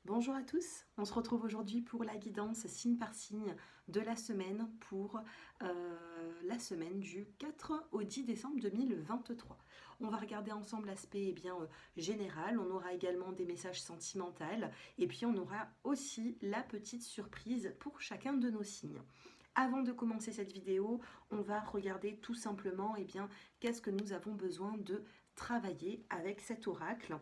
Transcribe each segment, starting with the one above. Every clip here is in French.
Bonjour à tous, on se retrouve aujourd'hui pour la guidance signe par signe de la semaine pour la semaine du 4 au 10 décembre 2023. On va regarder ensemble l'aspect général, on aura également des messages sentimentaux et puis on aura aussi la petite surprise pour chacun de nos signes. Avant de commencer cette vidéo, on va regarder tout simplement qu'est-ce que nous avons besoin de travailler avec cet oracle.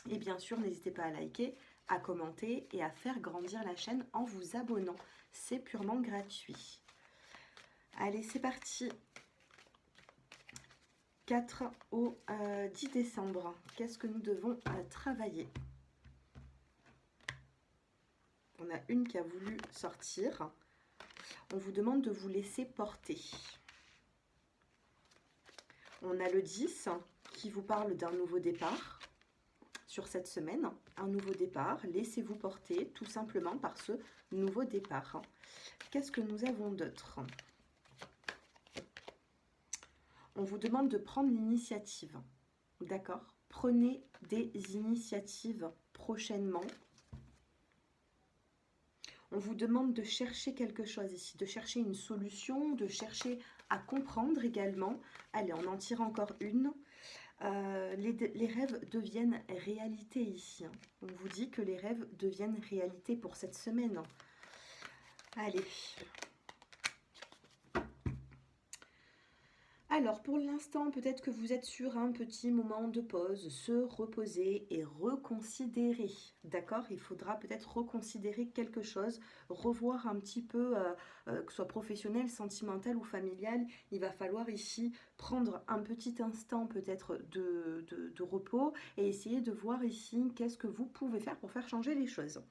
Et bien sûr, n'hésitez pas à liker, à commenter et à faire grandir la chaîne en vous abonnant. C'est purement gratuit. Allez, c'est parti. 4 au 10 décembre. Qu'est-ce que nous devons travailler? On a une qui a voulu sortir. On vous demande de vous laisser porter. On a le 10 qui vous parle d'un nouveau départ. Sur cette semaine, un nouveau départ, laissez-vous porter tout simplement par ce nouveau départ. Qu'est-ce que nous avons d'autre? On vous demande de prendre l'initiative, d'accord? Prenez des initiatives prochainement. On vous demande de chercher quelque chose ici, de chercher une solution, de chercher à comprendre également. Allez, on en tire encore une. Les rêves deviennent réalité ici. On vous dit que les rêves deviennent réalité pour cette semaine. Allez. Alors, pour l'instant, peut-être que vous êtes sur un petit moment de pause, se reposer et reconsidérer. D'accord? Il faudra peut-être reconsidérer quelque chose, revoir un petit peu, que ce soit professionnel, sentimental ou familial. Il va falloir ici prendre un petit instant peut-être de repos et essayer de voir ici qu'est-ce que vous pouvez faire pour faire changer les choses.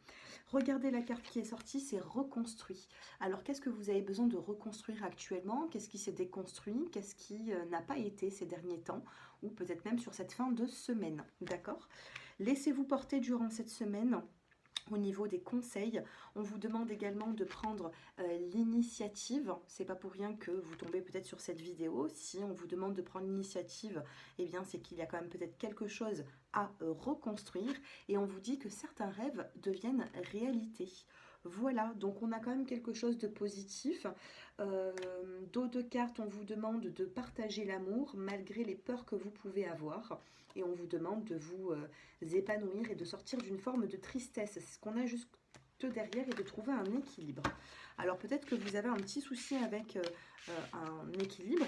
Regardez la carte qui est sortie, c'est reconstruit. Alors, qu'est-ce que vous avez besoin de reconstruire actuellement? Qu'est-ce qui s'est déconstruit? Qu'est-ce qui n'a pas été ces derniers temps? Ou peut-être même sur cette fin de semaine, d'accord? Laissez-vous porter durant cette semaine. Au niveau des conseils, on vous demande également de prendre l'initiative. C'est pas pour rien que vous tombez peut-être sur cette vidéo. Si on vous demande de prendre l'initiative, eh bien c'est qu'il y a quand même peut-être quelque chose à reconstruire. Et on vous dit que certains rêves deviennent réalité. Voilà, donc on a quand même quelque chose de positif. Dos de cartes, on vous demande de partager l'amour malgré les peurs que vous pouvez avoir. Et on vous demande de vous épanouir et de sortir d'une forme de tristesse. C'est ce qu'on a juste derrière et de trouver un équilibre. Alors peut-être que vous avez un petit souci avec un équilibre.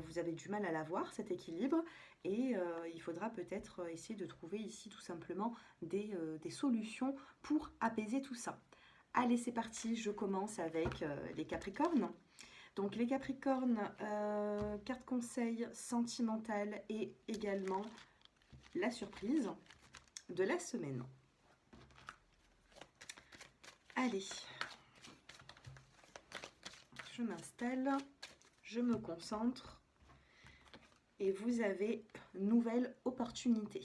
Vous avez du mal à l'avoir, cet équilibre, et il faudra peut-être essayer de trouver ici tout simplement des solutions pour apaiser tout ça. Allez, c'est parti, je commence avec les Capricornes. Donc les Capricornes, carte conseil sentimentale et également la surprise de la semaine. Allez, je m'installe, je me concentre et vous avez nouvelle opportunité.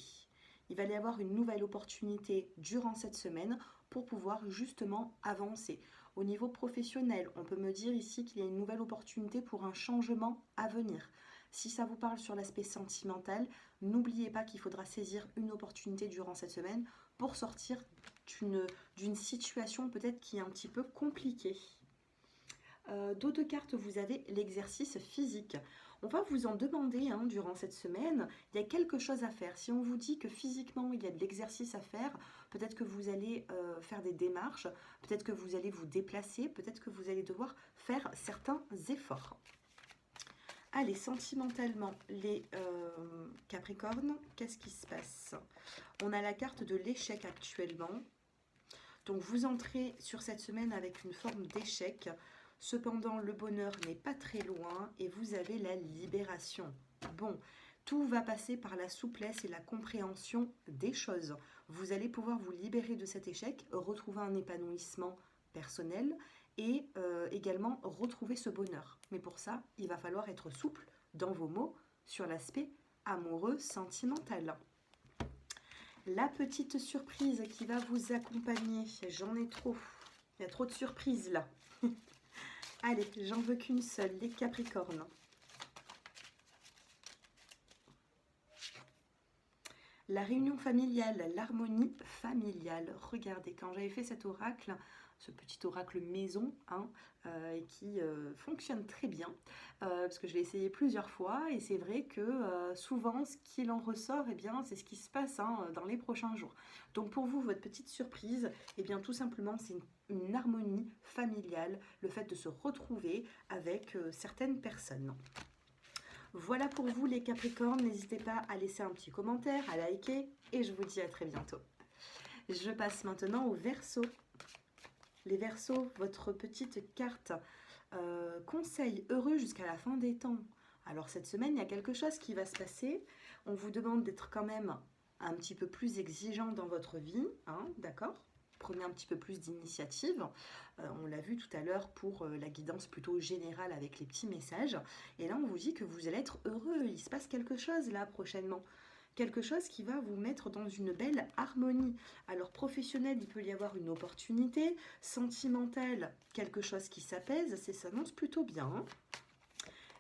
Il va y avoir une nouvelle opportunité durant cette semaine pour pouvoir justement avancer. Au niveau professionnel, on peut me dire ici qu'il y a une nouvelle opportunité pour un changement à venir. Si ça vous parle sur l'aspect sentimental, n'oubliez pas qu'il faudra saisir une opportunité durant cette semaine pour sortir d'une situation peut-être qui est un petit peu compliquée. Dos de cartes, vous avez l'exercice physique. On va vous en demander durant cette semaine, il y a quelque chose à faire. Si on vous dit que physiquement, il y a de l'exercice à faire, peut-être que vous allez faire des démarches, peut-être que vous allez vous déplacer, peut-être que vous allez devoir faire certains efforts. Allez, sentimentalement, les Capricornes, qu'est-ce qui se passe? On a la carte de l'échec actuellement. Donc, vous entrez sur cette semaine avec une forme d'échec. Cependant, le bonheur n'est pas très loin et vous avez la libération. Bon, tout va passer par la souplesse et la compréhension des choses. Vous allez pouvoir vous libérer de cet échec, retrouver un épanouissement personnel et également retrouver ce bonheur. Mais pour ça, il va falloir être souple dans vos mots sur l'aspect amoureux, sentimental. La petite surprise qui va vous accompagner, j'en ai trop. Il y a trop de surprises là. Allez, j'en veux qu'une seule, les Capricornes. La réunion familiale, l'harmonie familiale. Regardez, quand j'avais fait cet oracle, ce petit oracle maison, hein, et qui fonctionne très bien, parce que je l'ai essayé plusieurs fois, et c'est vrai que souvent, ce qu'il en ressort, eh bien, c'est ce qui se passe hein, dans les prochains jours. Donc pour vous, votre petite surprise, eh bien, tout simplement, c'est une harmonie familiale, le fait de se retrouver avec certaines personnes. Voilà pour vous les Capricornes, n'hésitez pas à laisser un petit commentaire, à liker, et je vous dis à très bientôt. Je passe maintenant aux Verseaux. Les Verseaux, votre petite carte conseil heureux jusqu'à la fin des temps. Alors cette semaine, il y a quelque chose qui va se passer. On vous demande d'être quand même un petit peu plus exigeant dans votre vie, hein, d'accord? Prenez un petit peu plus d'initiative. On l'a vu tout à l'heure pour la guidance plutôt générale avec les petits messages. Et là, on vous dit que vous allez être heureux. Il se passe quelque chose là prochainement. Quelque chose qui va vous mettre dans une belle harmonie. Alors professionnel, il peut y avoir une opportunité. Sentimental, quelque chose qui s'apaise. Ça s'annonce plutôt bien. Hein.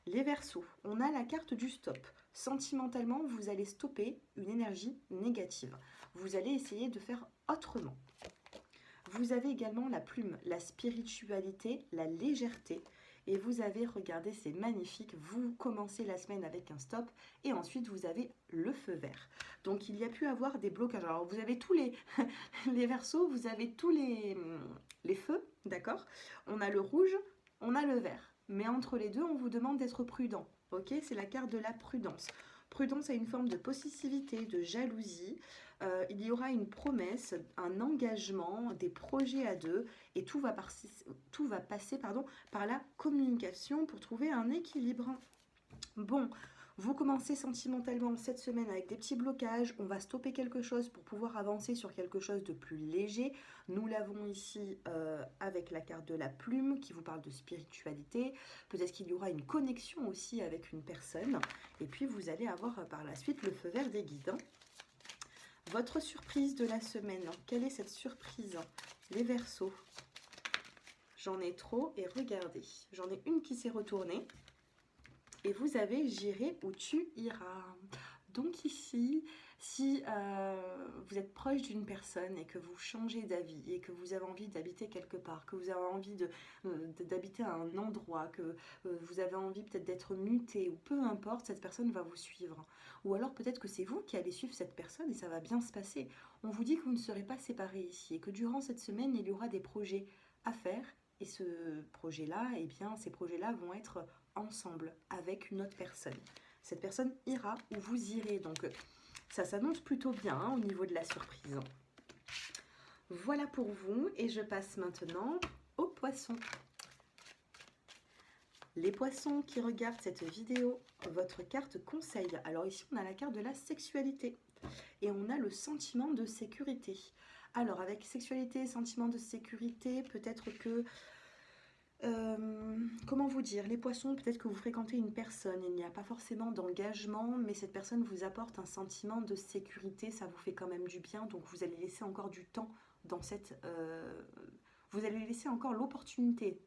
Les Verseaux, on a la carte du stop. Sentimentalement, vous allez stopper une énergie négative. Vous allez essayer de faire autrement. Vous avez également la plume, la spiritualité, la légèreté. Et vous avez, regardez, c'est magnifique, vous commencez la semaine avec un stop et ensuite vous avez le feu vert. Donc il y a pu avoir des blocages. Alors vous avez tous les, les Verseaux, vous avez tous les feux, d'accord? On a le rouge, on a le vert. Mais entre les deux, on vous demande d'être prudent. Ok, c'est la carte de la prudence. Prudence a une forme de possessivité, de jalousie. Il y aura une promesse, un engagement, des projets à deux, et tout va passer par la communication pour trouver un équilibre. Bon, vous commencez sentimentalement cette semaine avec des petits blocages, on va stopper quelque chose pour pouvoir avancer sur quelque chose de plus léger. Nous l'avons ici avec la carte de la plume qui vous parle de spiritualité. Peut-être qu'il y aura une connexion aussi avec une personne. Et puis vous allez avoir par la suite le feu vert des guides. Hein. Votre surprise de la semaine, quelle est cette surprise? Les Verseaux. J'en ai trop et regardez, j'en ai une qui s'est retournée. Et vous avez j'irai où tu iras. Donc ici, si vous êtes proche d'une personne et que vous changez d'avis et que vous avez envie d'habiter quelque part, que vous avez envie d'habiter à un endroit, que vous avez envie peut-être d'être muté ou peu importe, cette personne va vous suivre. Ou alors peut-être que c'est vous qui allez suivre cette personne et ça va bien se passer. On vous dit que vous ne serez pas séparés ici et que durant cette semaine, il y aura des projets à faire. Et ce projet-là, eh bien, ces projets-là vont être ensemble avec une autre personne. Cette personne ira où vous irez. Donc, ça s'annonce plutôt bien hein, au niveau de la surprise. Voilà pour vous. Et je passe maintenant aux poissons. Les poissons qui regardent cette vidéo, votre carte conseil. Alors ici, on a la carte de la sexualité. Et on a le sentiment de sécurité. Alors, avec sexualité, sentiment de sécurité, peut-être que... comment vous dire, les poissons, peut-être que vous fréquentez une personne, il n'y a pas forcément d'engagement, mais cette personne vous apporte un sentiment de sécurité, ça vous fait quand même du bien, donc vous allez laisser encore du temps dans cette... vous allez laisser encore l'opportunité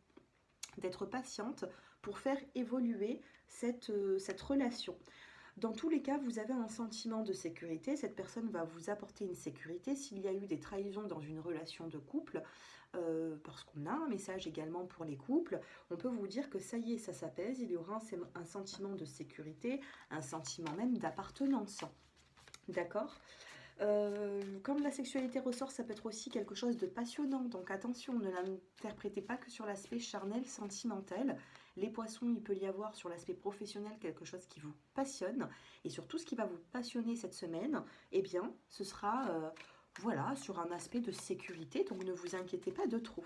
d'être patiente pour faire évoluer cette relation. Dans tous les cas, vous avez un sentiment de sécurité, cette personne va vous apporter une sécurité. S'il y a eu des trahisons dans une relation de couple, parce qu'on a un message également pour les couples, on peut vous dire que ça y est, ça s'apaise, il y aura un sentiment de sécurité, un sentiment même d'appartenance. D'accord ? Comme la sexualité ressort, ça peut être aussi quelque chose de passionnant. Donc attention, ne l'interprétez pas que sur l'aspect charnel, sentimental. Les poissons, il peut y avoir sur l'aspect professionnel quelque chose qui vous passionne. Et surtout, ce qui va vous passionner cette semaine, eh bien, ce sera voilà, sur un aspect de sécurité. Donc ne vous inquiétez pas de trop.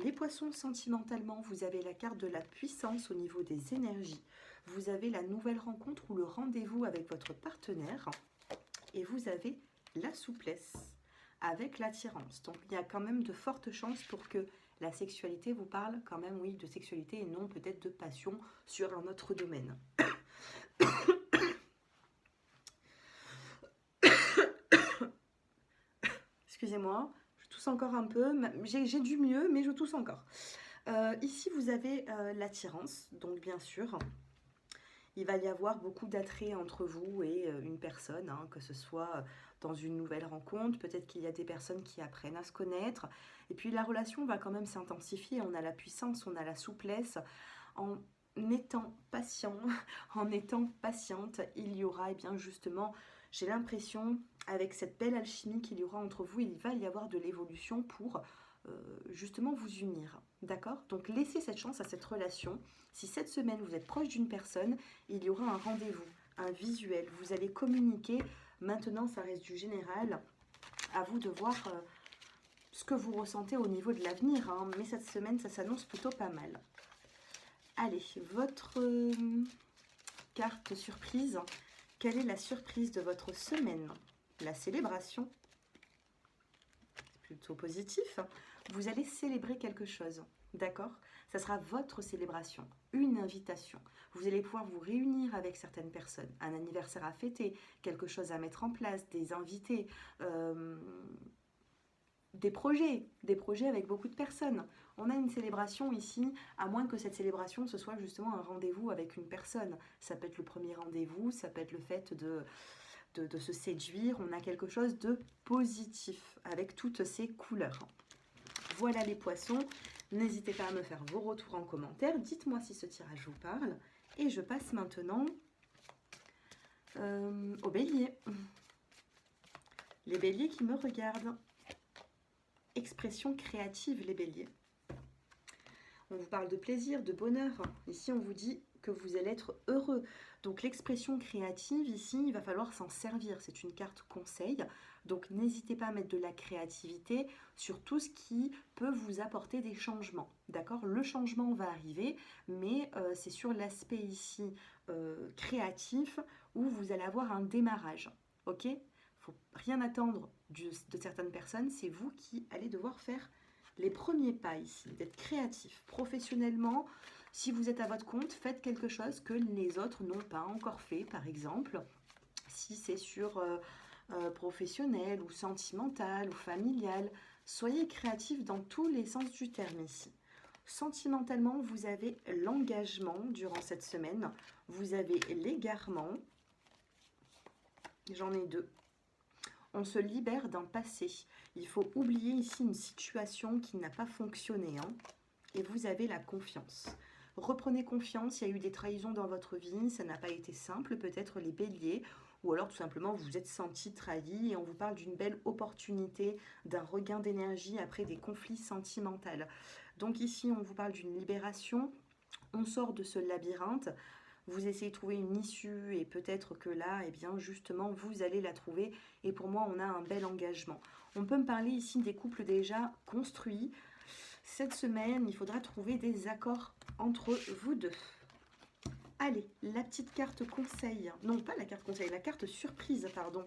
Les poissons, sentimentalement, vous avez la carte de la puissance au niveau des énergies. Vous avez la nouvelle rencontre ou le rendez-vous avec votre partenaire. Et vous avez la souplesse avec l'attirance. Donc il y a quand même de fortes chances pour que la sexualité vous parle quand même, oui, de sexualité et non peut-être de passion sur un autre domaine. Excusez-moi, je tousse encore un peu. J'ai du mieux, mais je tousse encore. Ici, vous avez l'attirance, donc bien sûr. Il va y avoir beaucoup d'attrait entre vous et une personne, hein, que ce soit dans une nouvelle rencontre. Peut-être qu'il y a des personnes qui apprennent à se connaître. Et puis la relation va quand même s'intensifier. On a la puissance, on a la souplesse. En étant patient, en étant patiente, il y aura, et bien justement, j'ai l'impression, avec cette belle alchimie qu'il y aura entre vous, il va y avoir de l'évolution pour justement vous unir. D'accord? Donc laissez cette chance à cette relation. Si cette semaine vous êtes proche d'une personne, il y aura un rendez-vous, un visuel. Vous allez communiquer. Maintenant, ça reste du général. À vous de voir ce que vous ressentez au niveau de l'avenir, hein. Mais cette semaine, ça s'annonce plutôt pas mal. Allez, votre carte surprise. Quelle est la surprise de votre semaine? La célébration. C'est plutôt positif. Vous allez célébrer quelque chose. D'accord? Ça sera votre célébration, une invitation. Vous allez pouvoir vous réunir avec certaines personnes, un anniversaire à fêter, quelque chose à mettre en place, des invités, des projets avec beaucoup de personnes. On a une célébration ici, à moins que cette célébration ce soit justement un rendez-vous avec une personne. Ça peut être le premier rendez-vous, ça peut être le fait de se séduire. On a quelque chose de positif avec toutes ces couleurs. Voilà les poissons. N'hésitez pas à me faire vos retours en commentaire. Dites-moi si ce tirage vous parle. Et je passe maintenant aux béliers. Les béliers qui me regardent. Expression créative, les béliers. On vous parle de plaisir, de bonheur. Ici, on vous dit que vous allez être heureux. Donc l'expression créative, ici, il va falloir s'en servir. C'est une carte conseil. Donc n'hésitez pas à mettre de la créativité sur tout ce qui peut vous apporter des changements. D'accord? Le changement va arriver, mais c'est sur l'aspect ici créatif où vous allez avoir un démarrage. Ok? Il ne faut rien attendre de certaines personnes. C'est vous qui allez devoir faire les premiers pas ici, d'être créatif professionnellement. Si vous êtes à votre compte, faites quelque chose que les autres n'ont pas encore fait, par exemple. Si c'est sur professionnel ou sentimental ou familial, soyez créatif dans tous les sens du terme ici. Sentimentalement, vous avez l'engagement durant cette semaine. Vous avez l'égarement. J'en ai deux. On se libère d'un passé. Il faut oublier ici une situation qui n'a pas fonctionné, hein. Et vous avez la confiance. Reprenez confiance, il y a eu des trahisons dans votre vie, ça n'a pas été simple, peut-être les béliers, ou alors tout simplement vous vous êtes senti trahi et on vous parle d'une belle opportunité, d'un regain d'énergie après des conflits sentimentaux. Donc ici, on vous parle d'une libération, on sort de ce labyrinthe. Vous essayez de trouver une issue et peut-être que là, eh bien justement, vous allez la trouver. Et pour moi, on a un bel engagement. On peut me parler ici des couples déjà construits. Cette semaine, il faudra trouver des accords entre vous deux. Allez, la petite carte conseil. Non, pas la carte conseil, la carte surprise, pardon.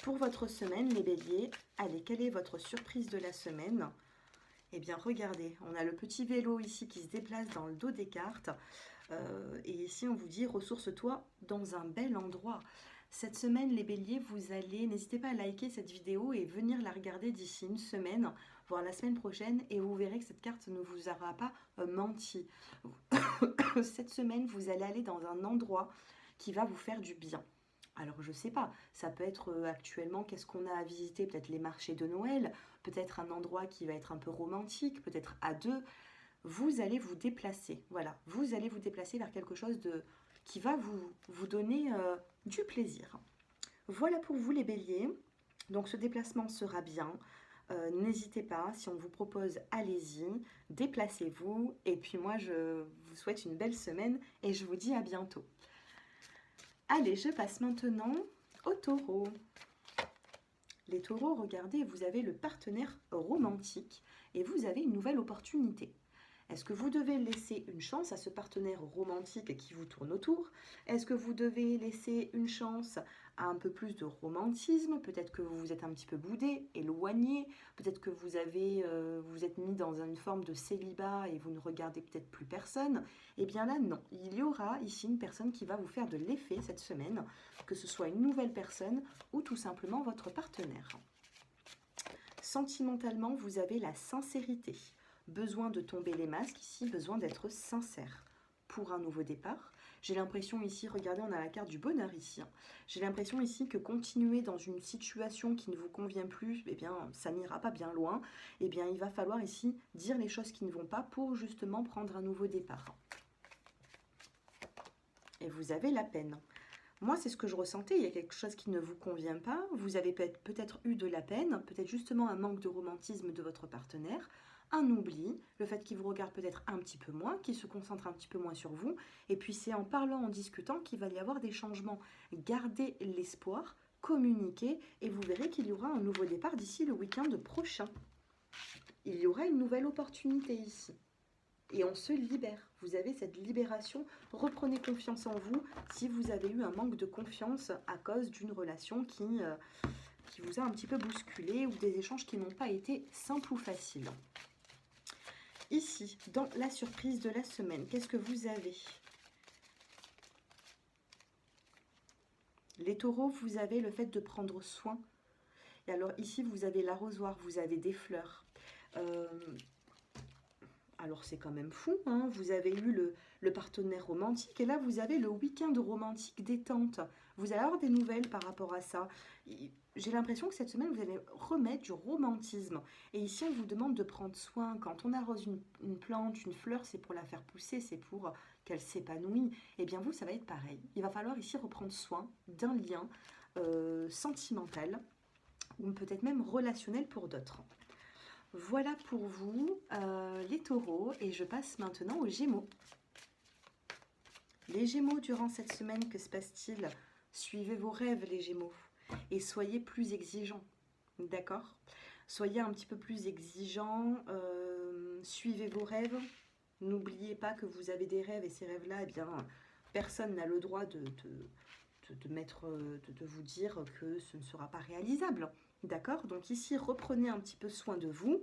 Pour votre semaine, les béliers, allez, quelle est votre surprise de la semaine? Eh bien, regardez, on a le petit vélo ici qui se déplace dans le dos des cartes. Et ici, on vous dit, ressource-toi dans un bel endroit. Cette semaine, les béliers, vous allez, n'hésitez pas à liker cette vidéo et venir la regarder d'ici une semaine, voire la semaine prochaine, et vous verrez que cette carte ne vous aura pas menti. Cette semaine, vous allez aller dans un endroit qui va vous faire du bien. Alors, je ne sais pas, ça peut être actuellement, qu'est-ce qu'on a à visiter? Peut-être les marchés de Noël, peut-être un endroit qui va être un peu romantique, peut-être à deux. Vous allez vous déplacer, voilà, vous allez vous déplacer vers quelque chose qui va vous donner du plaisir. Voilà pour vous les béliers, donc ce déplacement sera bien, n'hésitez pas, si on vous propose, allez-y, déplacez-vous, et puis moi je vous souhaite une belle semaine et je vous dis à bientôt. Allez, je passe maintenant aux taureaux. Les taureaux, regardez, vous avez le partenaire romantique et vous avez une nouvelle opportunité. Est-ce que vous devez laisser une chance à ce partenaire romantique qui vous tourne autour? Est-ce que vous devez laisser une chance à un peu plus de romantisme? Peut-être que vous vous êtes un petit peu boudé, éloigné. Peut-être que vous êtes mis dans une forme de célibat et vous ne regardez peut-être plus personne. Eh bien là, non. Il y aura ici une personne qui va vous faire de l'effet cette semaine, que ce soit une nouvelle personne ou tout simplement votre partenaire. Sentimentalement, vous avez la sincérité. Besoin de tomber les masques ici, besoin d'être sincère pour un nouveau départ. J'ai l'impression ici, regardez, on a la carte du bonheur ici, hein. J'ai l'impression ici que continuer dans une situation qui ne vous convient plus, eh bien, ça n'ira pas bien loin. Eh bien, il va falloir ici dire les choses qui ne vont pas pour justement prendre un nouveau départ. Et vous avez la peine. Moi, c'est ce que je ressentais. Il y a quelque chose qui ne vous convient pas. Vous avez peut-être eu de la peine, peut-être justement un manque de romantisme de votre partenaire, un oubli, le fait qu'il vous regarde peut-être un petit peu moins, qu'il se concentre un petit peu moins sur vous. Et puis, c'est en parlant, en discutant qu'il va y avoir des changements. Gardez l'espoir, communiquez, et vous verrez qu'il y aura un nouveau départ d'ici le week-end prochain. Il y aura une nouvelle opportunité ici. Et on se libère. Vous avez cette libération. Reprenez confiance en vous si vous avez eu un manque de confiance à cause d'une relation qui vous a un petit peu bousculé ou des échanges qui n'ont pas été simples ou faciles. Ici, dans la surprise de la semaine, qu'est-ce que vous avez? Les taureaux, vous avez le fait de prendre soin. Et alors ici, vous avez l'arrosoir, vous avez des fleurs. Alors c'est quand même fou, hein. Vous avez eu le partenaire romantique et là vous avez le week-end romantique détente. Vous allez avoir des nouvelles par rapport à ça. J'ai l'impression que cette semaine vous allez remettre du romantisme. Et ici on vous demande de prendre soin. Quand on arrose une plante, une fleur, c'est pour la faire pousser, c'est pour qu'elle s'épanouisse. Et bien vous, ça va être pareil. Il va falloir ici reprendre soin d'un lien sentimental ou peut-être même relationnel pour d'autres. Voilà pour vous, les taureaux, et je passe maintenant aux gémeaux. Les gémeaux, durant cette semaine, que se passe-t-il? Suivez vos rêves, les gémeaux, et soyez plus exigeants, d'accord? Soyez un petit peu plus exigeants, suivez vos rêves. N'oubliez pas que vous avez des rêves, et ces rêves-là, eh bien, personne n'a le droit de vous dire que ce ne sera pas réalisable. D'accord? Donc ici, reprenez un petit peu soin de vous.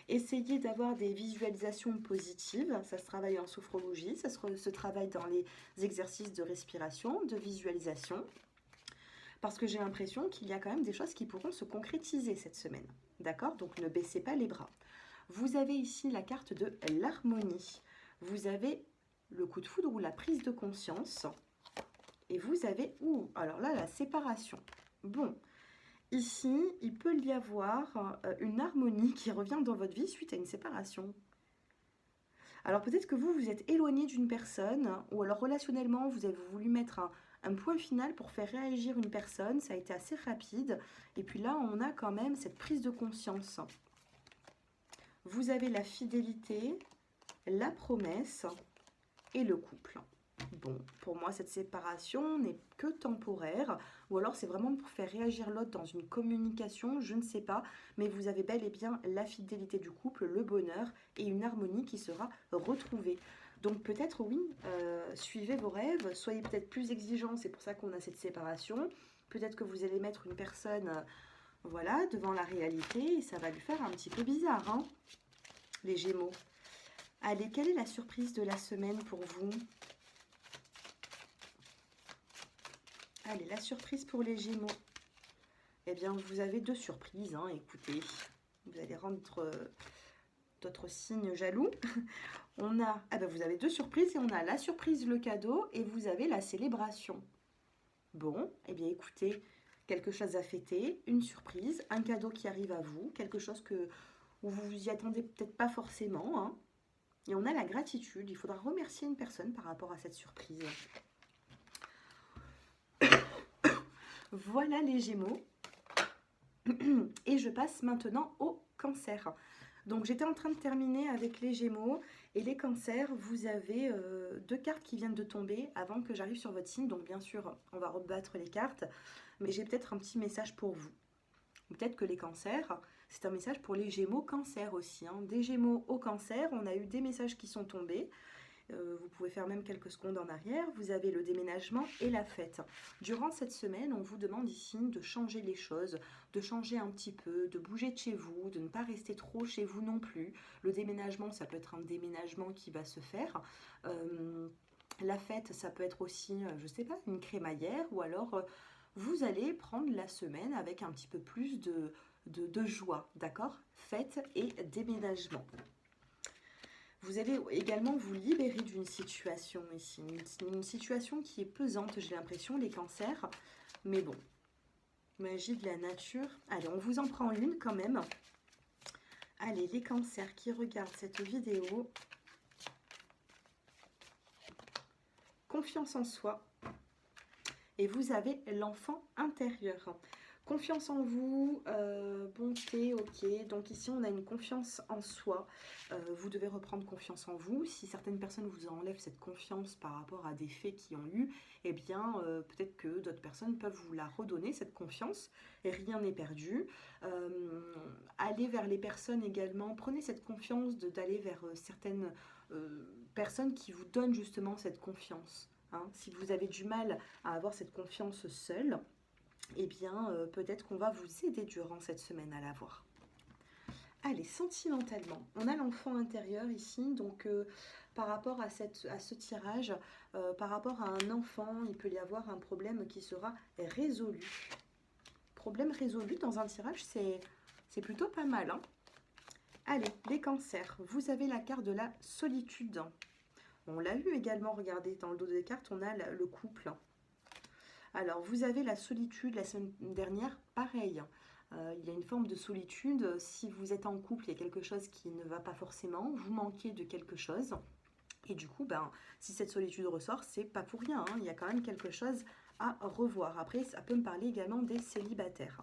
Essayez d'avoir des visualisations positives. Ça se travaille en sophrologie, ça se travaille dans les exercices de respiration, de visualisation. Parce que j'ai l'impression qu'il y a quand même des choses qui pourront se concrétiser cette semaine. D'accord? Donc ne baissez pas les bras. Vous avez ici la carte de l'harmonie. Vous avez le coup de foudre ou la prise de conscience. Et vous avez, alors là, la séparation. Bon, ici, il peut y avoir une harmonie qui revient dans votre vie suite à une séparation. Alors peut-être que vous êtes éloigné d'une personne, ou alors relationnellement, vous avez voulu mettre un point final pour faire réagir une personne, ça a été assez rapide, et puis là, on a quand même cette prise de conscience. Vous avez la fidélité, la promesse et le couple. Bon, pour moi, cette séparation n'est que temporaire, ou alors c'est vraiment pour faire réagir l'autre dans une communication, je ne sais pas, mais vous avez bel et bien la fidélité du couple, le bonheur et une harmonie qui sera retrouvée. Donc peut-être, oui, suivez vos rêves, soyez peut-être plus exigeants, c'est pour ça qu'on a cette séparation. Peut-être que vous allez mettre une personne, voilà, devant la réalité, et ça va lui faire un petit peu bizarre, hein, les Gémeaux. Allez, quelle est la surprise de la semaine pour vous ? Allez, la surprise pour les Gémeaux. Eh bien, vous avez deux surprises, hein, écoutez. Vous allez rendre d'autres signes jaloux. On a, vous avez deux surprises et on a la surprise, le cadeau, et vous avez la célébration. Bon, eh bien, écoutez, quelque chose à fêter, une surprise, un cadeau qui arrive à vous, quelque chose où vous vous y attendez peut-être pas forcément, hein. Et on a la gratitude. Il faudra remercier une personne par rapport à cette surprise. Voilà les Gémeaux. Et je passe maintenant au Cancer. Donc j'étais en train de terminer avec les Gémeaux et les Cancers. Vous avez deux cartes qui viennent de tomber avant que j'arrive sur votre signe. Donc bien sûr, on va rebattre les cartes. Mais j'ai peut-être un petit message pour vous. Peut-être que les Cancers, c'est un message pour les Gémeaux Cancer aussi, hein. Des Gémeaux au Cancer, on a eu des messages qui sont tombés. Vous pouvez faire même quelques secondes en arrière. Vous avez le déménagement et la fête. Durant cette semaine, on vous demande ici de changer les choses, de changer un petit peu, de bouger de chez vous, de ne pas rester trop chez vous non plus. Le déménagement, ça peut être un déménagement qui va se faire. La fête, ça peut être aussi, je ne sais pas, une crémaillère, ou alors vous allez prendre la semaine avec un petit peu plus de joie, d'accord? Fête et déménagement. Vous allez également vous libérer d'une situation ici, une situation qui est pesante, j'ai l'impression, les cancers. Mais bon, magie de la nature. Allez, on vous en prend une quand même. Allez, les cancers qui regardent cette vidéo. Confiance en soi. Et vous avez l'enfant intérieur. Confiance en vous, bonté, ok. Donc ici, on a une confiance en soi. Vous devez reprendre confiance en vous. Si certaines personnes vous enlèvent cette confiance par rapport à des faits qu'ils ont eu, eh bien, peut-être que d'autres personnes peuvent vous la redonner, cette confiance. Et rien n'est perdu. Allez vers les personnes également. Prenez cette confiance d'aller vers certaines personnes qui vous donnent justement cette confiance. Hein. Si vous avez du mal à avoir cette confiance seule, eh bien, peut-être qu'on va vous aider durant cette semaine à l'avoir. Allez, sentimentalement, on a l'enfant intérieur ici, donc par rapport à ce tirage, par rapport à un enfant, il peut y avoir un problème qui sera résolu. Problème résolu dans un tirage, c'est plutôt pas mal. Hein. Allez, les cancers, vous avez la carte de la solitude. On l'a eu également, regardez, dans le dos des cartes, on a le couple. Alors, vous avez la solitude la semaine dernière, pareil. Il y a une forme de solitude. Si vous êtes en couple, il y a quelque chose qui ne va pas forcément. Vous manquez de quelque chose. Et du coup, si cette solitude ressort, c'est pas pour rien. Hein. Il y a quand même quelque chose à revoir. Après, ça peut me parler également des célibataires.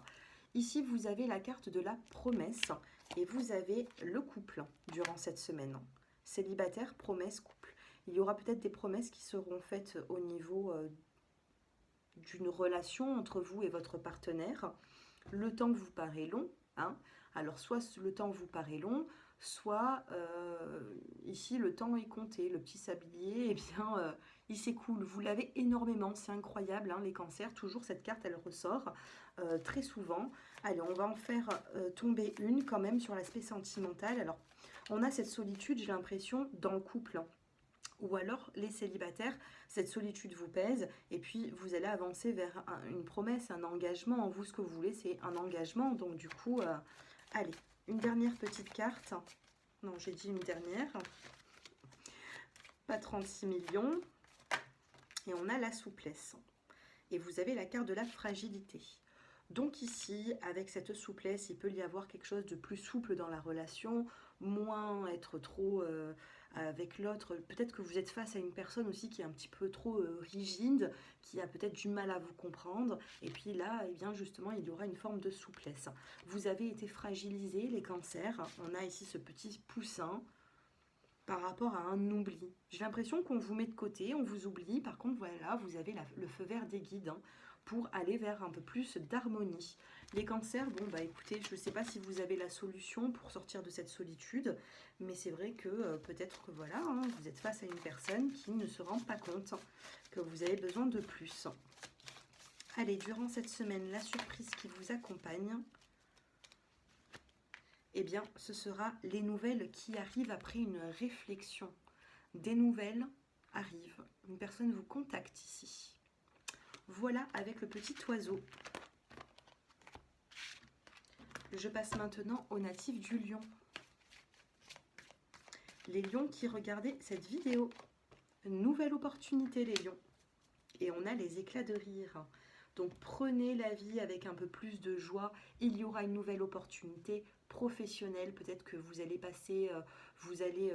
Ici, vous avez la carte de la promesse et vous avez le couple durant cette semaine. Célibataire, promesse, couple. Il y aura peut-être des promesses qui seront faites au niveau d'une relation entre vous et votre partenaire. Le temps vous paraît long, hein. Alors soit le temps vous paraît long, soit ici le temps est compté. Le petit sablier, eh bien, il s'écoule. Vous l'avez énormément, c'est incroyable, hein, les cancers. Toujours cette carte, elle ressort très souvent. Allez, on va en faire tomber une quand même sur l'aspect sentimental. Alors, on a cette solitude, j'ai l'impression, dans le couple. Ou alors, les célibataires, cette solitude vous pèse et puis vous allez avancer vers une promesse, un engagement. En vous, ce que vous voulez, c'est un engagement. Donc, du coup, allez, une dernière petite carte. Non, j'ai dit une dernière. Pas 36 millions. Et on a la souplesse. Et vous avez la carte de la fragilité. Donc ici, avec cette souplesse, il peut y avoir quelque chose de plus souple dans la relation, moins être trop avec l'autre. Peut-être que vous êtes face à une personne aussi qui est un petit peu trop rigide, qui a peut-être du mal à vous comprendre. Et puis là, eh bien justement, il y aura une forme de souplesse. Vous avez été fragilisés, les cancers. On a ici ce petit poussin par rapport à un oubli. J'ai l'impression qu'on vous met de côté, on vous oublie. Par contre, voilà, vous avez le feu vert des guides. Hein, pour aller vers un peu plus d'harmonie. Les cancers, bon bah écoutez, je ne sais pas si vous avez la solution pour sortir de cette solitude, mais c'est vrai que peut-être que voilà, hein, vous êtes face à une personne qui ne se rend pas compte que vous avez besoin de plus. Allez, durant cette semaine, la surprise qui vous accompagne, eh bien, ce sera les nouvelles qui arrivent après une réflexion. Des nouvelles arrivent, une personne vous contacte ici. Voilà avec le petit oiseau. Je passe maintenant aux natifs du lion. Les lions qui regardaient cette vidéo. Nouvelle opportunité les lions. Et on a les éclats de rire. Donc prenez la vie avec un peu plus de joie. Il y aura une nouvelle opportunité professionnelle. Peut-être que vous allez passer, vous allez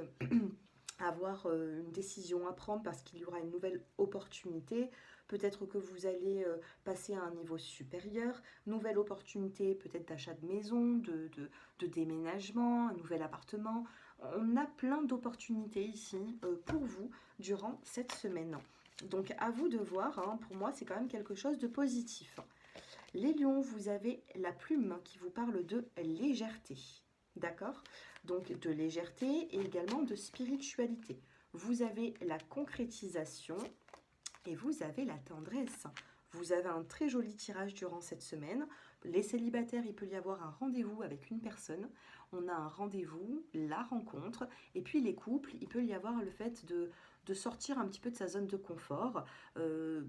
avoir une décision à prendre parce qu'il y aura une nouvelle opportunité. Peut-être que vous allez passer à un niveau supérieur. Nouvelle opportunité peut-être d'achat de maison, de déménagement, un nouvel appartement. On a plein d'opportunités ici pour vous durant cette semaine. Donc à vous de voir, hein, pour moi c'est quand même quelque chose de positif. Les lions, vous avez la plume qui vous parle de légèreté. D'accord? Donc de légèreté et également de spiritualité. Vous avez la concrétisation et vous avez la tendresse. Vous avez un très joli tirage durant cette semaine. Les célibataires, il peut y avoir un rendez-vous avec une personne. On a un rendez-vous, la rencontre. Et puis les couples, il peut y avoir le fait de sortir un petit peu de sa zone de confort,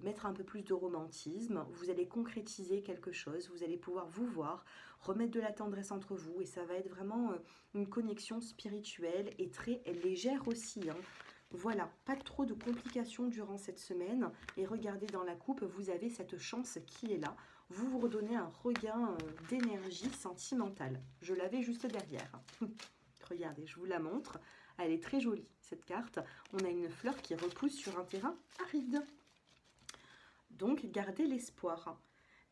mettre un peu plus de romantisme. Vous allez concrétiser quelque chose, vous allez pouvoir vous voir, remettre de la tendresse entre vous et ça va être vraiment une connexion spirituelle et très légère aussi, hein. Voilà, pas trop de complications durant cette semaine. Et regardez dans la coupe, vous avez cette chance qui est là. Vous vous redonnez un regain d'énergie sentimentale. Je l'avais juste derrière. Regardez, je vous la montre. Elle est très jolie, cette carte. On a une fleur qui repousse sur un terrain aride. Donc, gardez l'espoir.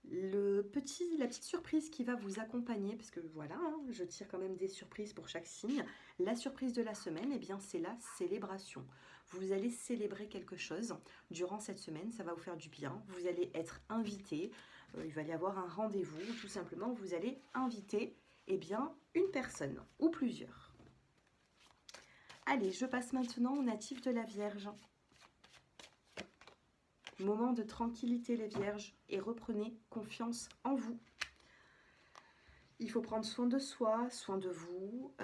La petite surprise qui va vous accompagner, parce que voilà, hein, je tire quand même des surprises pour chaque signe. La surprise de la semaine, eh bien, c'est la célébration. Vous allez célébrer quelque chose durant cette semaine, ça va vous faire du bien. Vous allez être invité, il va y avoir un rendez-vous, tout simplement, vous allez inviter, eh bien, une personne ou plusieurs. Allez, je passe maintenant au natif de la Vierge. Moment de tranquillité les Vierges et reprenez confiance en vous. Il faut prendre soin de soi, soin de vous.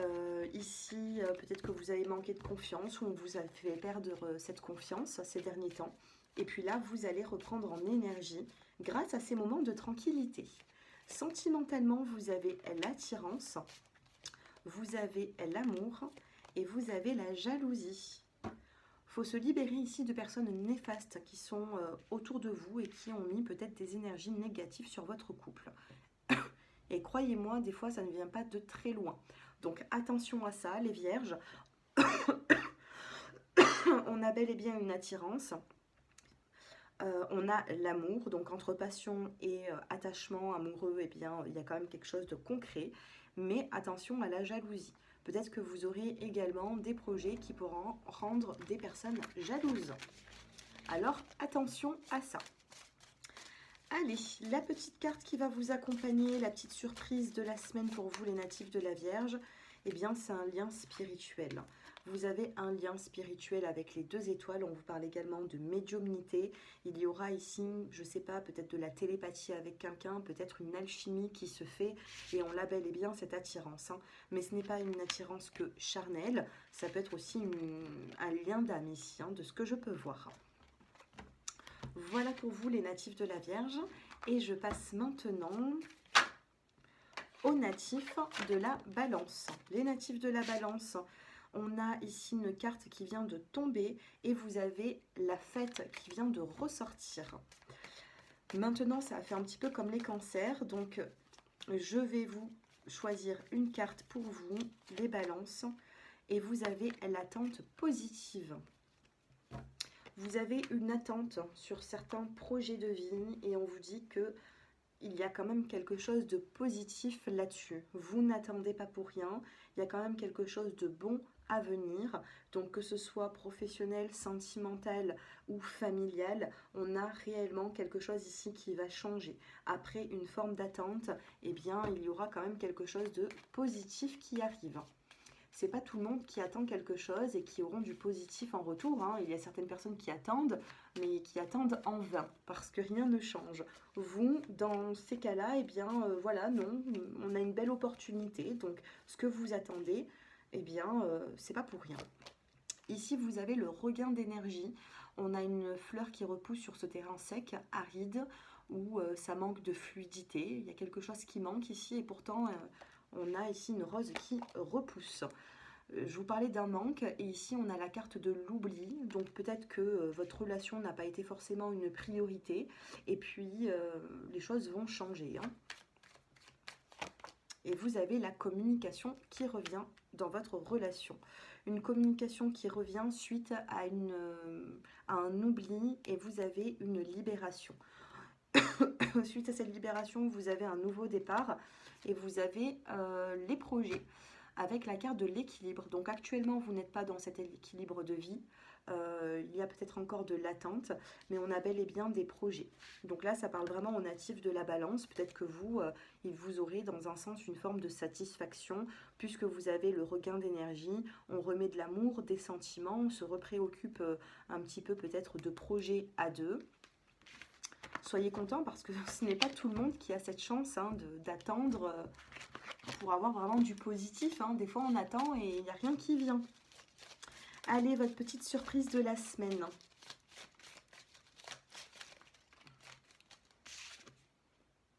Ici, peut-être que vous avez manqué de confiance ou on vous a fait perdre cette confiance ces derniers temps. Et puis là, vous allez reprendre en énergie grâce à ces moments de tranquillité. Sentimentalement, vous avez l'attirance, vous avez l'amour et vous avez la jalousie. Il faut se libérer ici de personnes néfastes qui sont autour de vous et qui ont mis peut-être des énergies négatives sur votre couple. Et croyez-moi, des fois, ça ne vient pas de très loin. Donc attention à ça, les vierges. On a bel et bien une attirance. On a l'amour, donc entre passion et attachement amoureux, eh bien, il y a quand même quelque chose de concret. Mais attention à la jalousie. Peut-être que vous aurez également des projets qui pourront rendre des personnes jalouses. Alors, attention à ça. Allez, la petite carte qui va vous accompagner, la petite surprise de la semaine pour vous, les natifs de la Vierge, eh bien, c'est un lien spirituel. Vous avez un lien spirituel avec les 2 étoiles. On vous parle également de médiumnité. Il y aura ici, je ne sais pas, peut-être de la télépathie avec quelqu'un, peut-être une alchimie qui se fait. Et on labelle eh bien cette attirance, hein. Mais ce n'est pas une attirance que charnelle. Ça peut être aussi un lien d'âme ici, hein, de ce que je peux voir. Voilà pour vous les natifs de la Vierge. Et je passe maintenant aux natifs de la Balance. Les natifs de la Balance, on a ici une carte qui vient de tomber et vous avez la fête qui vient de ressortir. Maintenant, ça a fait un petit peu comme les cancers. Donc, je vais vous choisir une carte pour vous, les balances. Et vous avez l'attente positive. Vous avez une attente sur certains projets de vie et on vous dit que il y a quand même quelque chose de positif là-dessus. Vous n'attendez pas pour rien. Il y a quand même quelque chose de bon à venir. Donc que ce soit professionnel, sentimental ou familial, on a réellement quelque chose ici qui va changer. Après une forme d'attente, eh bien, il y aura quand même quelque chose de positif qui arrive. C'est pas tout le monde qui attend quelque chose et qui auront du positif en retour, hein. Il y a certaines personnes qui attendent, mais qui attendent en vain, parce que rien ne change. Vous, dans ces cas-là, eh bien, voilà, non, on a une belle opportunité. Donc, ce que vous attendez, eh bien, c'est pas pour rien. Ici, vous avez le regain d'énergie. On a une fleur qui repousse sur ce terrain sec, aride, où ça manque de fluidité. Il y a quelque chose qui manque ici et pourtant... on a ici une rose qui repousse. Je vous parlais d'un manque et ici on a la carte de l'oubli. Donc peut-être que votre relation n'a pas été forcément une priorité. Et puis les choses vont changer, hein. Et vous avez la communication qui revient dans votre relation. Une communication qui revient suite à un oubli et vous avez une libération. Suite à cette libération, vous avez un nouveau départ et vous avez les projets avec la carte de l'équilibre. Donc actuellement, vous n'êtes pas dans cet équilibre de vie. Il y a peut-être encore de l'attente, mais on a bel et bien des projets. Donc là, ça parle vraiment aux natifs de la Balance. Peut-être que vous, vous aurez dans un sens une forme de satisfaction puisque vous avez le regain d'énergie. On remet de l'amour, des sentiments, on se repréoccupe un petit peu peut-être de projets à deux. Soyez contents parce que ce n'est pas tout le monde qui a cette chance, hein, d'attendre pour avoir vraiment du positif, hein. Des fois on attend et il n'y a rien qui vient. Allez, votre petite surprise de la semaine.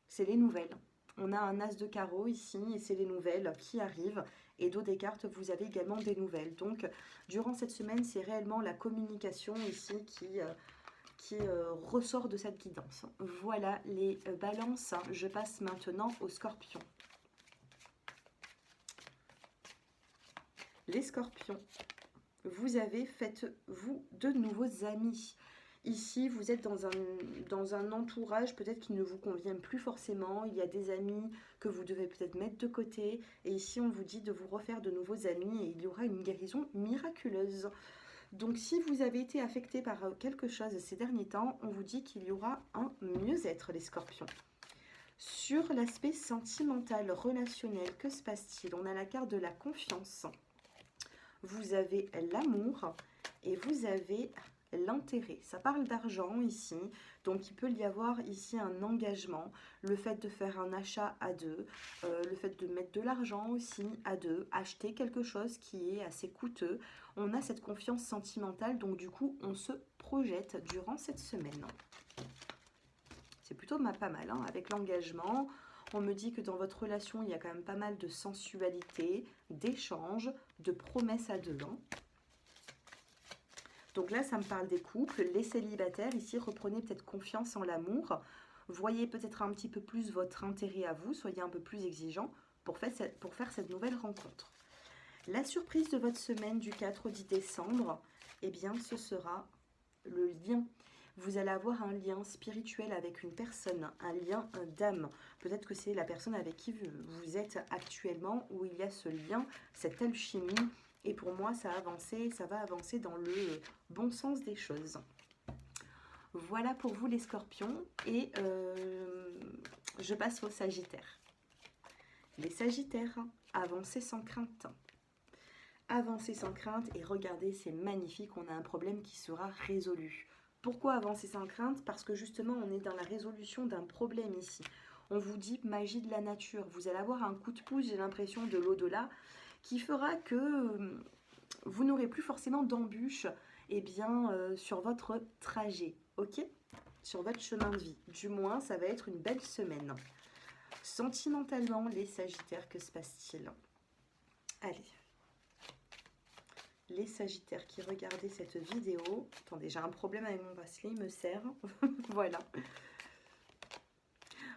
C'est les nouvelles. On a un as de carreau ici et c'est les nouvelles qui arrivent. Et dos des cartes, vous avez également des nouvelles. Donc, durant cette semaine, c'est réellement la communication ici qui ressort de cette guidance. Voilà les balances. Je passe maintenant aux scorpions. Les scorpions, faites-vous de nouveaux amis. Ici, vous êtes dans un entourage peut-être qui ne vous convient plus forcément. Il y a des amis que vous devez peut-être mettre de côté. Et ici, on vous dit de vous refaire de nouveaux amis et il y aura une guérison miraculeuse. Donc, si vous avez été affecté par quelque chose ces derniers temps, on vous dit qu'il y aura un mieux-être, les scorpions. Sur l'aspect sentimental, relationnel, que se passe-t-il? On a la carte de la confiance. Vous avez l'amour et vous avez l'intérêt. Ça parle d'argent ici, donc il peut y avoir ici un engagement, le fait de faire un achat à deux, le fait de mettre de l'argent aussi à deux, acheter quelque chose qui est assez coûteux. On a cette confiance sentimentale, donc du coup on se projette durant cette semaine. C'est plutôt pas mal, hein, avec l'engagement. On me dit que dans votre relation, il y a quand même pas mal de sensualité, d'échanges, de promesses à deux. Hein. Donc là, ça me parle des couples. Les célibataires, ici, reprenez peut-être confiance en l'amour. Voyez peut-être un petit peu plus votre intérêt à vous. Soyez un peu plus exigeant pour faire cette nouvelle rencontre. La surprise de votre semaine du 4 au 10 décembre, eh bien, ce sera le lien. Vous allez avoir un lien spirituel avec une personne, un lien d'âme. Peut-être que c'est la personne avec qui vous êtes actuellement, où il y a ce lien, cette alchimie. Et pour moi, ça va avancer dans le bon sens des choses. Voilà pour vous les scorpions. Et je passe aux sagittaires. Les sagittaires, avancez sans crainte. Avancez sans crainte et regardez, c'est magnifique, on a un problème qui sera résolu. Pourquoi avancer sans crainte? Parce que justement, on est dans la résolution d'un problème ici. On vous dit magie de la nature. Vous allez avoir un coup de pouce, j'ai l'impression, de l'au-delà, qui fera que vous n'aurez plus forcément d'embûches sur votre trajet, ok? Sur votre chemin de vie. Du moins, ça va être une belle semaine. Sentimentalement, les sagittaires, que se passe-t-il? Allez. Les sagittaires qui regardaient cette vidéo. Attendez, j'ai un problème avec mon bracelet, il me sert. Voilà.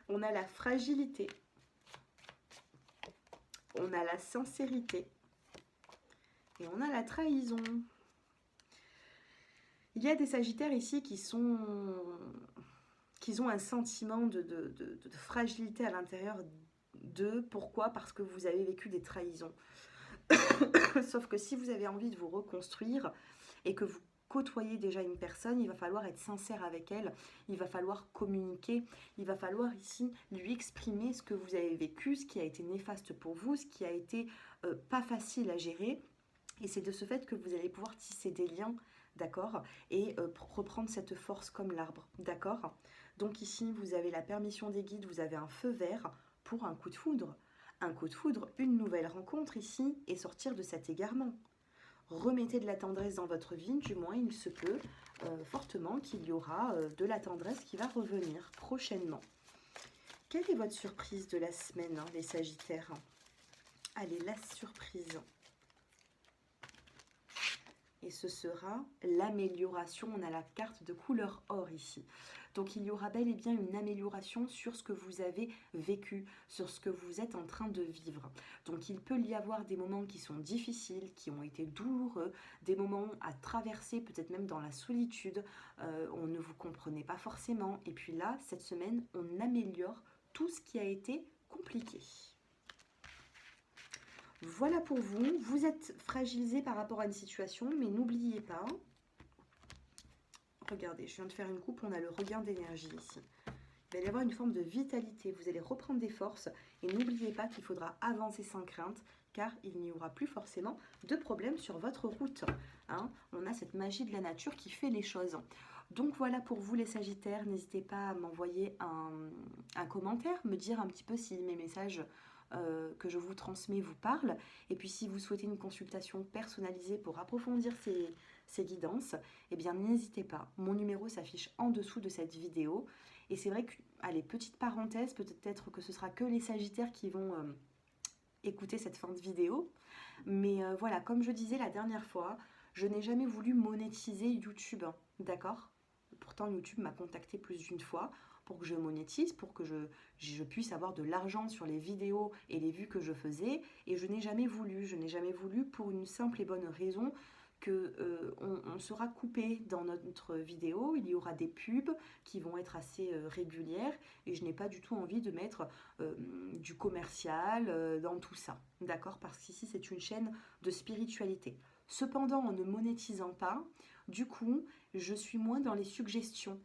On a la fragilité. On a la sincérité. Et on a la trahison. Il y a des sagittaires ici qui ont un sentiment de fragilité à l'intérieur d'eux. Pourquoi? Parce que vous avez vécu des trahisons. Sauf que si vous avez envie de vous reconstruire et que vous côtoyez déjà une personne, il va falloir être sincère avec elle, il va falloir communiquer, il va falloir ici lui exprimer ce que vous avez vécu, ce qui a été néfaste pour vous, ce qui a été pas facile à gérer. Et c'est de ce fait que vous allez pouvoir tisser des liens, d'accord, et reprendre cette force comme l'arbre, d'accord. Donc ici, vous avez la permission des guides, vous avez un feu vert pour un coup de foudre. Un coup de foudre, une nouvelle rencontre ici, et sortir de cet égarement. Remettez de la tendresse dans votre vie, du moins il se peut fortement qu'il y aura de la tendresse qui va revenir prochainement. Quelle est votre surprise de la semaine, hein, les sagittaires? Allez, la surprise. Et ce sera l'amélioration. On a la carte de couleur or ici. Donc il y aura bel et bien une amélioration sur ce que vous avez vécu, sur ce que vous êtes en train de vivre. Donc il peut y avoir des moments qui sont difficiles, qui ont été douloureux, des moments à traverser, peut-être même dans la solitude. On ne vous comprenait pas forcément. Et puis là, cette semaine, on améliore tout ce qui a été compliqué. Voilà pour vous. Vous êtes fragilisé par rapport à une situation, mais n'oubliez pas. Regardez, je viens de faire une coupe, on a le regain d'énergie ici. Il va y avoir une forme de vitalité. Vous allez reprendre des forces et n'oubliez pas qu'il faudra avancer sans crainte, car il n'y aura plus forcément de problème sur votre route. Hein, on a cette magie de la nature qui fait les choses. Donc voilà pour vous les sagittaires. N'hésitez pas à m'envoyer un commentaire, me dire un petit peu si mes messages que je vous transmets vous parle. Et puis si vous souhaitez une consultation personnalisée pour approfondir ces guidances, eh bien n'hésitez pas. Mon numéro s'affiche en dessous de cette vidéo. Et c'est vrai que, allez, petite parenthèse, peut-être que ce sera que les Sagittaires qui vont écouter cette fin de vidéo. Mais voilà, comme je disais la dernière fois, je n'ai jamais voulu monétiser YouTube, hein, d'accord? Pourtant, YouTube m'a contacté plus d'une fois pour que je monétise, pour que je puisse avoir de l'argent sur les vidéos et les vues que je faisais. Et je n'ai jamais voulu. Je n'ai jamais voulu pour une simple et bonne raison que on sera coupé dans notre vidéo. Il y aura des pubs qui vont être assez régulières et je n'ai pas du tout envie de mettre du commercial dans tout ça. D'accord? Parce qu'ici, c'est une chaîne de spiritualité. Cependant, en ne monétisant pas, du coup, je suis moins dans les suggestions.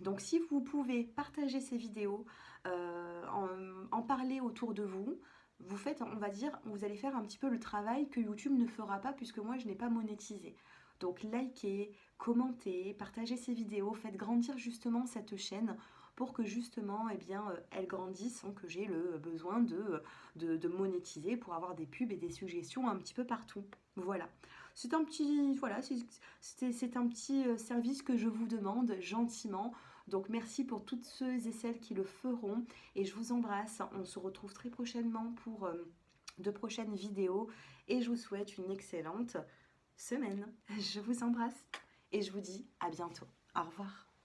Donc si vous pouvez partager ces vidéos, en parler autour de vous, vous faites, on va dire, vous allez faire un petit peu le travail que YouTube ne fera pas puisque moi je n'ai pas monétisé. Donc likez, commentez, partagez ces vidéos, faites grandir justement cette chaîne pour que justement eh bien, elle grandisse sans que j'ai le besoin de monétiser pour avoir des pubs et des suggestions un petit peu partout. Voilà. C'est un petit, voilà, c'est un petit service que je vous demande gentiment. Donc merci pour toutes ceux et celles qui le feront et je vous embrasse. On se retrouve très prochainement pour de prochaines vidéos et je vous souhaite une excellente semaine. Je vous embrasse et je vous dis à bientôt. Au revoir.